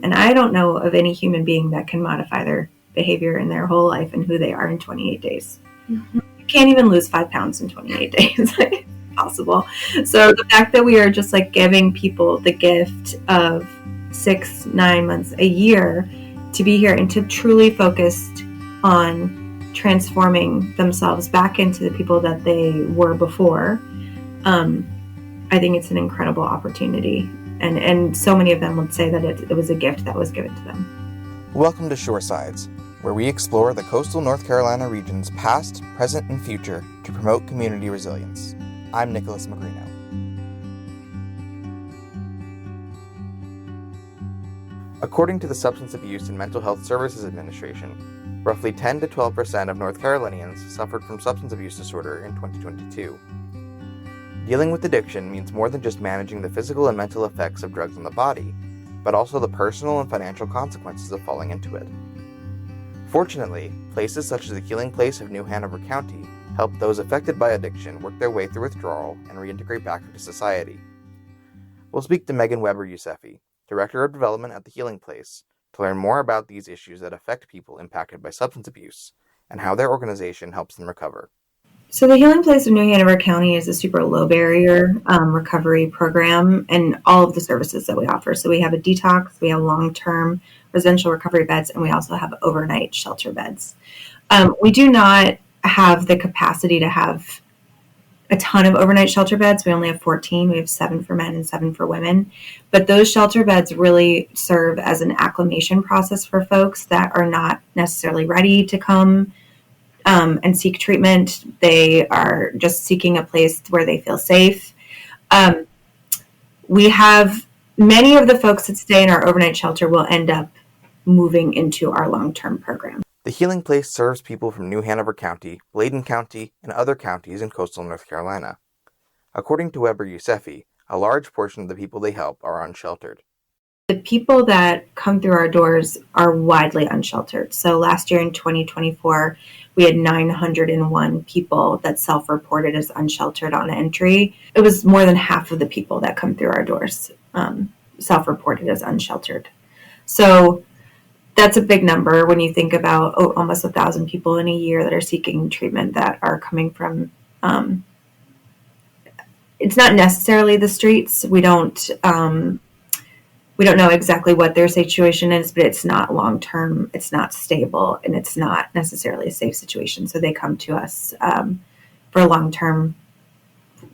And I don't know of any human being that can modify their behavior in their whole life and who they are in 28 days. Mm-hmm. You can't even lose 5 pounds in 28 days. It's impossible. So the fact that we are just like giving people the gift of 6, 9 months, a year to be here and to truly focus on transforming themselves back into the people that they were before, I think it's an incredible opportunity. And so many of them would say that it was a gift that was given to them. Welcome to Shoresides, where we explore the coastal North Carolina region's past, present, and future to promote community resilience. I'm Nicholas Magrino. According to the Substance Abuse and Mental Health Services Administration, roughly 10 to 12% of North Carolinians suffered from substance abuse disorder in 2022. Dealing with addiction means more than just managing the physical and mental effects of drugs on the body, but also the personal and financial consequences of falling into it. Fortunately, places such as the Healing Place of New Hanover County help those affected by addiction work their way through withdrawal and reintegrate back into society. We'll speak to Weber-Youssefi, Director of Development at the Healing Place, to learn more about these issues that affect people impacted by substance abuse and how their organization helps them recover. So the Healing Place of New Hanover County is a super low barrier recovery program and all of the services that we offer. So we have a detox, we have long-term residential recovery beds, and we also have overnight shelter beds. We do not have the capacity to have a ton of overnight shelter beds. We only have 14. We have 7 for men and 7 for women. But those shelter beds really serve as an acclimation process for folks that are not necessarily ready to come and seek treatment. They are just seeking a place where they feel safe. We have many of the folks that stay in our overnight shelter will end up moving into our long-term program. The Healing Place serves people from New Hanover County, Bladen County, and other counties in coastal North Carolina. According to Weber-Youssefi, a large portion of the people they help are unsheltered. The people that come through our doors are widely unsheltered. So last year in 2024, we had 901 people that self-reported as unsheltered on entry. It was more than half of the people that come through our doors self-reported as unsheltered. So that's a big number when you think about almost 1,000 people in a year that are seeking treatment that are coming from, it's not necessarily the streets. We don't know exactly what their situation is, but it's not long-term, it's not stable, and it's not necessarily a safe situation. So they come to us for long-term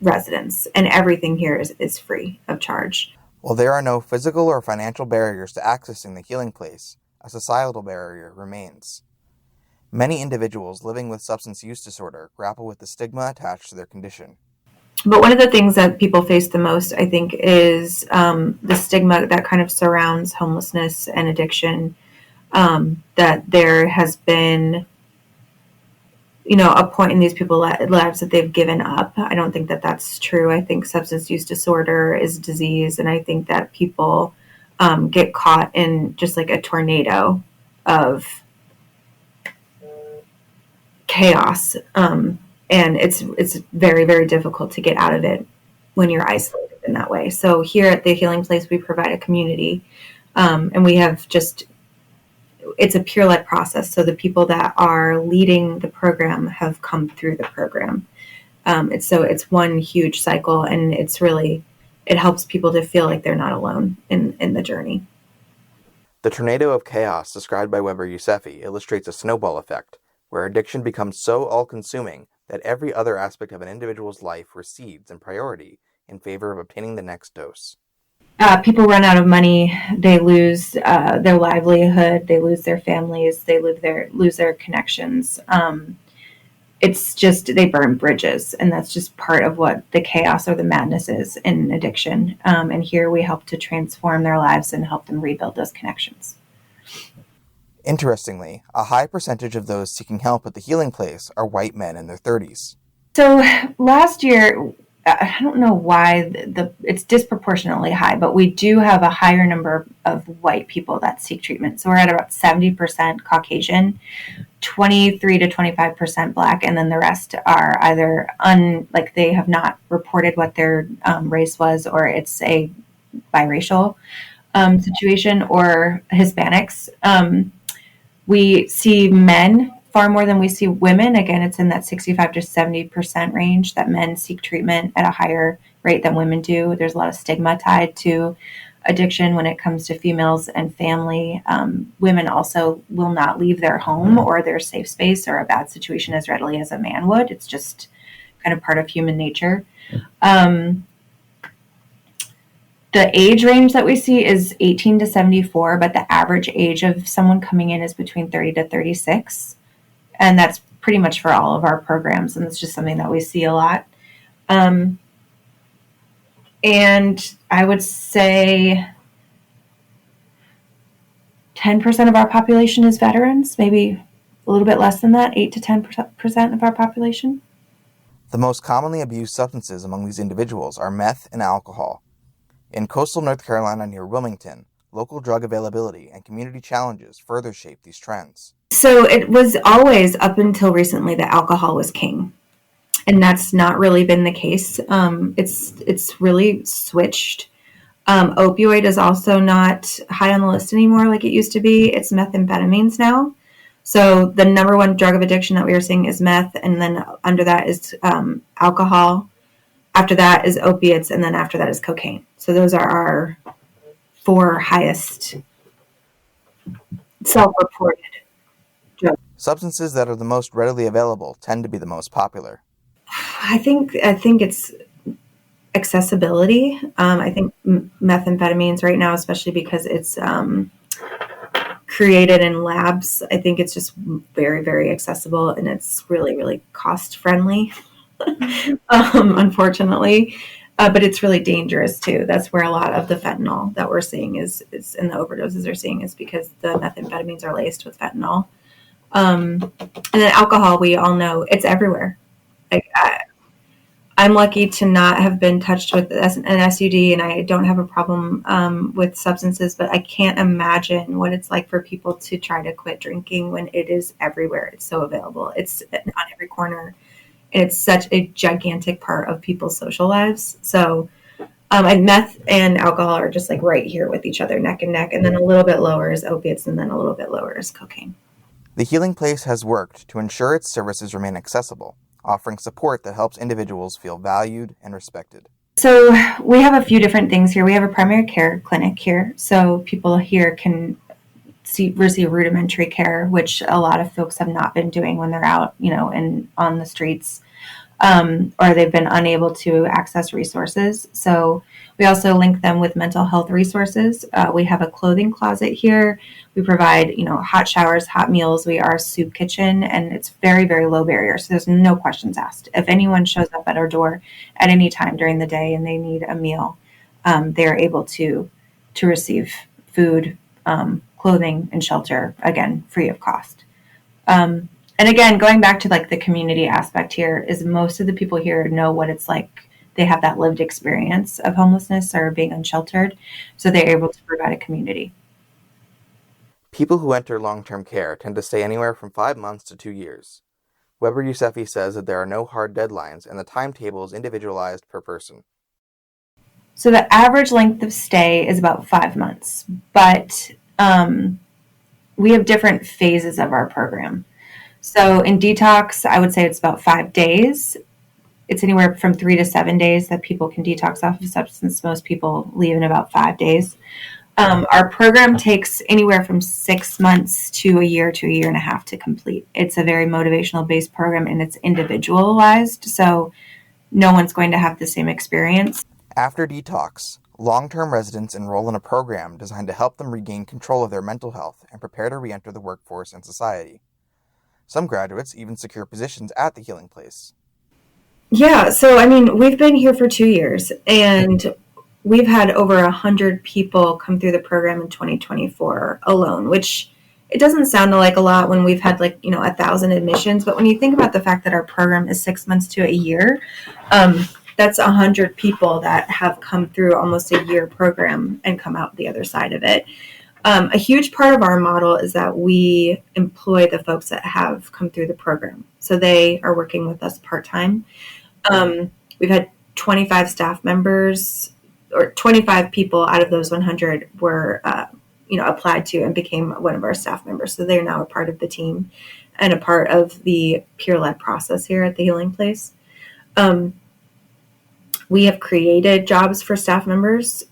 residence, and everything here is free of charge. While there are no physical or financial barriers to accessing the Healing Place, a societal barrier remains. Many individuals living with substance use disorder grapple with the stigma attached to their condition. But one of the things that people face the most, I think, is the stigma that kind of surrounds homelessness and addiction, that there has been, a point in these people's lives that they've given up. I don't think that that's true. I think substance use disorder is a disease, and I think that people get caught in just like a tornado of chaos. And it's very, very difficult to get out of it when you're isolated in that way. So here at the Healing Place, we provide a community, and we have it's a peer-led process. So the people that are leading the program have come through the program. It's one huge cycle, and it helps people to feel like they're not alone in the journey. The tornado of chaos described by Weber-Youssefi illustrates a snowball effect, where addiction becomes so all-consuming that every other aspect of an individual's life recedes in priority in favor of obtaining the next dose. People run out of money, they lose their livelihood, they lose their families, they lose their connections. It's just, they burn bridges, and that's just part of what the chaos or the madness is in addiction. And here we help to transform their lives and help them rebuild those connections. Interestingly, a high percentage of those seeking help at the Healing Place are white men in their 30s. So last year, I don't know why it's disproportionately high, but we do have a higher number of white people that seek treatment. So we're at about 70% Caucasian, 23 to 25% Black, and then the rest are either they have not reported what their race was, or it's a biracial. situation, or Hispanics. We see men far more than we see women. Again, it's in that 65 to 70% range that men seek treatment at a higher rate than women do. There's a lot of stigma tied to addiction when it comes to females and family. Women also will not leave their home or their safe space or a bad situation as readily as a man would. It's just kind of part of human nature. The age range that we see is 18 to 74, but the average age of someone coming in is between 30 to 36. And that's pretty much for all of our programs. And it's just something that we see a lot. And I would say 10% of our population is veterans, maybe a little bit less than that, 8 to 10% of our population. The most commonly abused substances among these individuals are meth and alcohol. In coastal North Carolina near Wilmington, local drug availability and community challenges further shape these trends. So it was always, up until recently, that alcohol was king. And that's not really been the case. It's really switched. Opioid is also not high on the list anymore like it used to be. It's methamphetamines now. So the number one drug of addiction that we are seeing is meth, and then under that is alcohol. After that is opiates, and then after that is cocaine. So those are our 4 highest self-reported drugs. Substances that are the most readily available tend to be the most popular. I think it's accessibility. I think methamphetamines right now, especially because it's created in labs, I think it's just very, very accessible, and it's really, really cost friendly. Unfortunately, but it's really dangerous too. That's where a lot of the fentanyl that we're seeing is and the overdoses are seeing is because the methamphetamines are laced with fentanyl. And then alcohol, we all know it's everywhere. I'm lucky to not have been touched with an SUD, and I don't have a problem with substances, but I can't imagine what it's like for people to try to quit drinking when it is everywhere. It's so available. It's on every corner. And it's such a gigantic part of people's social lives. So and meth and alcohol are just like right here with each other, neck and neck. And then a little bit lower is opiates, and then a little bit lower is cocaine. The Healing Place has worked to ensure its services remain accessible, offering support that helps individuals feel valued and respected. So we have a few different things here. We have a primary care clinic here. So people here can receive rudimentary care, which a lot of folks have not been doing when they're out, and on the streets, or they've been unable to access resources. So we also link them with mental health resources. We have a clothing closet here. We provide, hot showers, hot meals. We are a soup kitchen, and it's very, very low barrier. So there's no questions asked. If anyone shows up at our door at any time during the day and they need a meal, they're able to receive food, clothing, and shelter, again, free of cost. And again, going back to like the community aspect here, is most of the people here know what it's like. They have that lived experience of homelessness or being unsheltered, so they're able to provide a community. People who enter long-term care tend to stay anywhere from 5 months to 2 years. Weber-Youssefi says that there are no hard deadlines, and the timetable is individualized per person. So the average length of stay is about 5 months, but we have different phases of our program. So in detox, I would say it's about 5 days. It's anywhere from 3 to 7 days that people can detox off of substance. Most people leave in about 5 days. Our program takes anywhere from 6 months to a year and a half to complete. It's a very motivational based program, and it's individualized. So no one's going to have the same experience. After detox, long-term residents enroll in a program designed to help them regain control of their mental health and prepare to re-enter the workforce and society. Some graduates even secure positions at the Healing Place. Yeah, so we've been here for 2 years, and we've had over 100 people come through the program in 2024 alone, which it doesn't sound like a lot when we've had 1,000 admissions, but when you think about the fact that our program is 6 months to a year, that's 100 people that have come through almost a year program and come out the other side of it. A huge part of our model is that we employ the folks that have come through the program. So they are working with us part-time. We've had 25 staff members or 25 people out of those 100 were, applied to and became one of our staff members. So they're now a part of the team and a part of the peer-led process here at the Healing Place. We have created jobs for staff members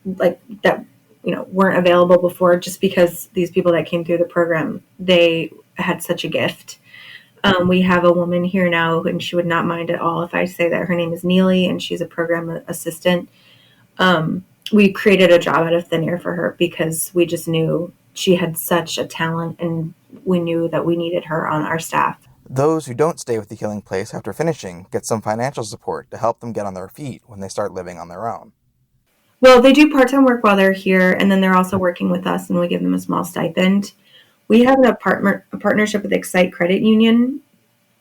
like that, weren't available before, just because these people that came through the program, they had such a gift. We have a woman here now, and she would not mind at all if I say that her name is Neely, and she's a program assistant. We created a job out of thin air for her because we just knew she had such a talent, and we knew that we needed her on our staff. Those who don't stay with the Healing Place after finishing get some financial support to help them get on their feet when they start living on their own. Well, they do part-time work while they're here, and then they're also working with us, and we give them a small stipend. We have a partnership with Excite Credit Union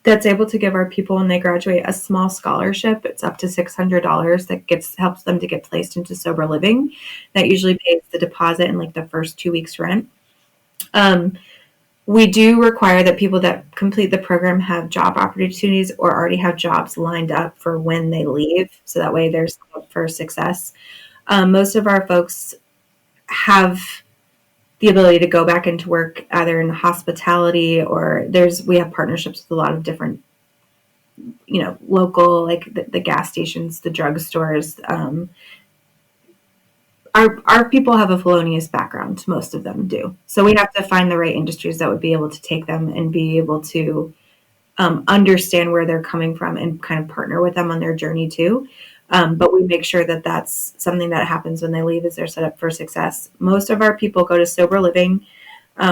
that's able to give our people when they graduate a small scholarship. It's up to $600 that helps them to get placed into sober living. That usually pays the deposit and like the first 2 weeks rent. We do require that people that complete the program have job opportunities or already have jobs lined up for when they leave. So that way there's hope for success. Most of our folks have the ability to go back into work either in hospitality, or we have partnerships with a lot of different, local, like the gas stations, the drugstores. Our people have a felonious background. Most of them do. So we have to find the right industries that would be able to take them and be able to understand where they're coming from and kind of partner with them on their journey too. But we make sure that that's something that happens when they leave, is they're set up for success. Most of our people go to sober living.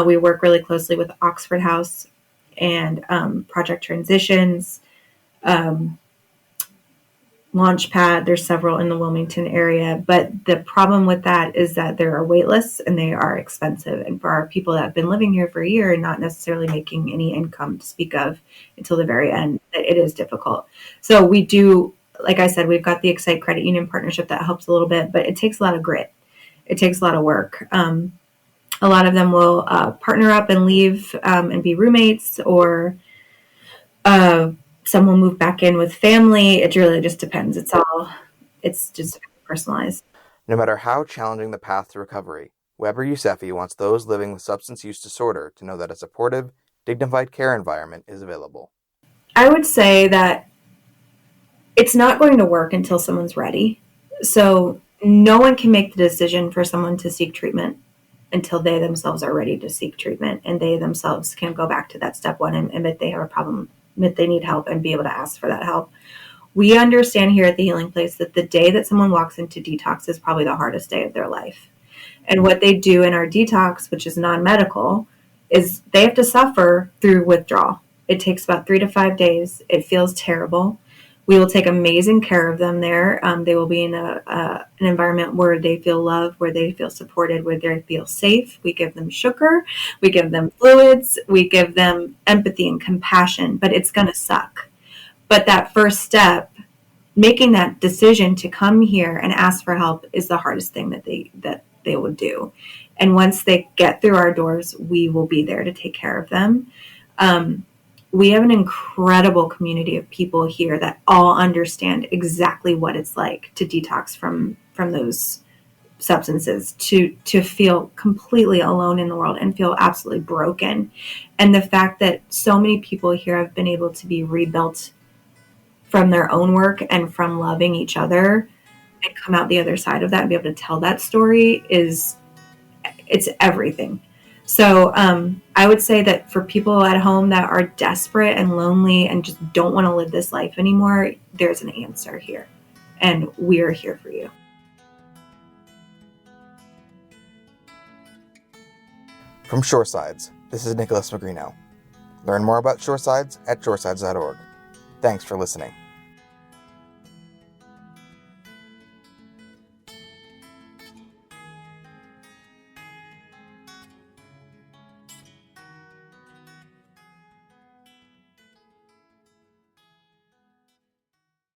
We work really closely with Oxford House and Project Transitions, Launchpad. There's several in the Wilmington area. But the problem with that is that there are wait lists and they are expensive. And for our people that have been living here for a year and not necessarily making any income to speak of until the very end, it is difficult. So we do, like I said, we've got the Excite Credit Union partnership that helps a little bit, but it takes a lot of grit. It takes a lot of work. A lot of them will partner up and leave and be roommates, or some will move back in with family. It really just depends. It's just personalized. No matter how challenging the path to recovery, Weber-Youssefi wants those living with substance use disorder to know that a supportive, dignified care environment is available. I would say that it's not going to work until someone's ready. So no one can make the decision for someone to seek treatment until they themselves are ready to seek treatment, and they themselves can go back to that step one and admit they have a problem, admit they need help, and be able to ask for that help. We understand here at the Healing Place that the day that someone walks into detox is probably the hardest day of their life. And what they do in our detox, which is non-medical, is they have to suffer through withdrawal. It takes about 3 to 5 days. It feels terrible. We will take amazing care of them there. They will be in an environment where they feel loved, where they feel supported, where they feel safe. We give them sugar. We give them fluids. We give them empathy and compassion, but it's going to suck. But that first step, making that decision to come here and ask for help, is the hardest thing that they will do. And once they get through our doors, we will be there to take care of them. We have an incredible community of people here that all understand exactly what it's like to detox from those substances, to feel completely alone in the world and feel absolutely broken. And the fact that so many people here have been able to be rebuilt from their own work and from loving each other and come out the other side of that and be able to tell that story it's everything. So I would say that for people at home that are desperate and lonely and just don't want to live this life anymore, there's an answer here, and we're here for you. From Shoresides, this is Nicholas Magrino. Learn more about Shoresides at shoresides.org. Thanks for listening.